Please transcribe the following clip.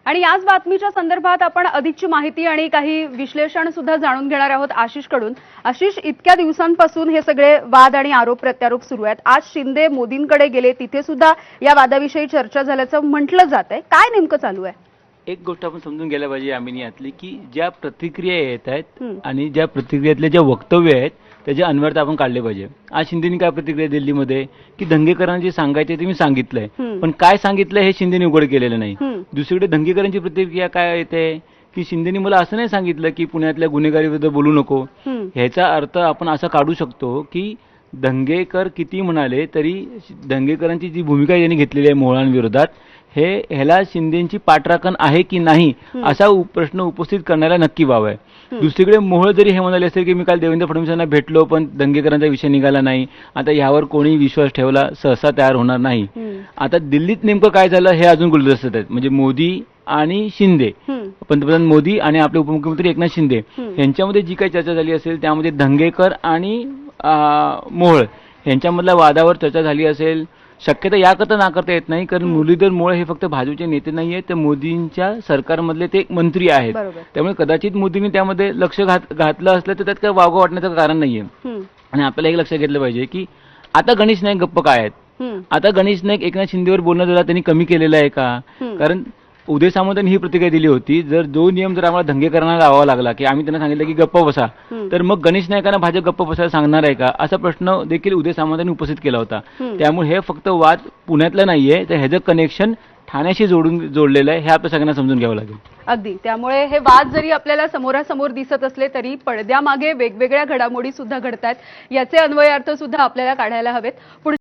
आणि याच बातमीच्या संदर्भात आपण अधिकची माहिती आणि काही विश्लेषण सुद्धा जाणून घेणार आहोत आशिषकडून। आशिष, इतक्या दिवसांपासून हे सगळे वाद आणि आरोप प्रत्यारोप सुरू आहेत। आज शिंदे मोदींकडे गेले, तिथे सुद्धा या वादाविषयी चर्चा झाल्याचं म्हटलं जात आहे। काय नेमकं चालू आहे? एक गोष्ट आपण समजून घ्यायला पाहिजे यामिनी यातली, की ज्या प्रतिक्रिया येत आहेत आणि ज्या प्रतिक्रियेतले जे वक्तव्य आहेत त्याचे अन्वर्थ आपण काढले पाहिजे। आज शिंदेनी काय प्रतिक्रिया दिल्लीमध्ये की दंगेकरांना जे सांगायचे ते मी सांगितलंय, पण काय सांगितलंय हे शिंदेनी उघड केलेलं नाही। दुसरीकडे दंगेकरांची प्रतिक्रिया काय येते की शिंदेनी मला असं नाही सांगितलं की पुण्यातल्या गुन्हेगारीविरुद्ध बोलू नको। ह्याचा अर्थ आपण असा काढू शकतो की दंगेकर किती म्हणाले तरी दंगेकरांची जी भूमिका त्यांनी घेतलेली आहे मोहळांविरोधात, ह्याला शिंदेची पाठराखण आहे की नाही असा प्रश्न उपस्थित करण्याला नक्की वाव आहे। दुसरीकडे मोहोळ जरी हे म्हणाले असेल की मी काल देवेंद्र फडणवीसांना भेटलो पण दंगेकरांचा विषय निघाला नाही, आता यावर कोणी विश्वास ठेवला सहसा तयार होणार नाही। आता दिल्लीत नेमकं काय झालं हे अजून गुलदस्त्यात आहेत। म्हणजे मोदी आणि शिंदे, पंतप्रधान मोदी आणि आपले उपमुख्यमंत्री एकनाथ शिंदे यांच्यामध्ये जी काही चर्चा झाली असेल त्यामध्ये दंगेकर आणि मोहोळ यांच्यामधल्या वादावर चर्चा झाली असेल। शक्यता याकरता नाकारता येत नाही, कारण मुरलीधर मोहोळ हे फक्त भाजपचे नेते नाहीये, तर मोदींच्या सरकारमधले ते एक मंत्री आहेत। त्यामुळे कदाचित मोदींनी त्यामध्ये लक्ष घातलं असलं तर त्यात काय वावगं वाटण्याचं कारण नाहीये। आणि आपल्याला एक लक्षात घेतलं पाहिजे की आता गणेश नाईक गप्प काय आहेत। आता गणेश नाईक एकनाथ शिंदेवर बोलणं जरा त्यांनी कमी केलेलं आहे का? कारण उदय सामंतांनी ही प्रतिक्रिया दिली होती, जर जो नियम जर आम्हाला दंगेकरांना लावावा लागला की आम्ही त्यांना सांगितलं की गप्प बसा, तर मग गणेश नाईकांना भाजप गप्प बसायला सांगणार आहे का, असा प्रश्न देखील उदय सामंतांनी उपस्थित केला होता। त्यामुळे हे फक्त वाद पुण्यातलं नाहीये, तर ह्याचं कनेक्शन ठाण्याशी जोडलेलं आहे, हे आपल्या सगळ्यांना समजून घ्यावं लागेल। अगदी, त्यामुळे हे वाद जरी आपल्याला समोरासमोर दिसत असले तरी पडद्यामागे वेगवेगळ्या घडामोडी सुद्धा घडतात, याचे अन्वयार्थ सुद्धा आपल्याला काढायला हवेत।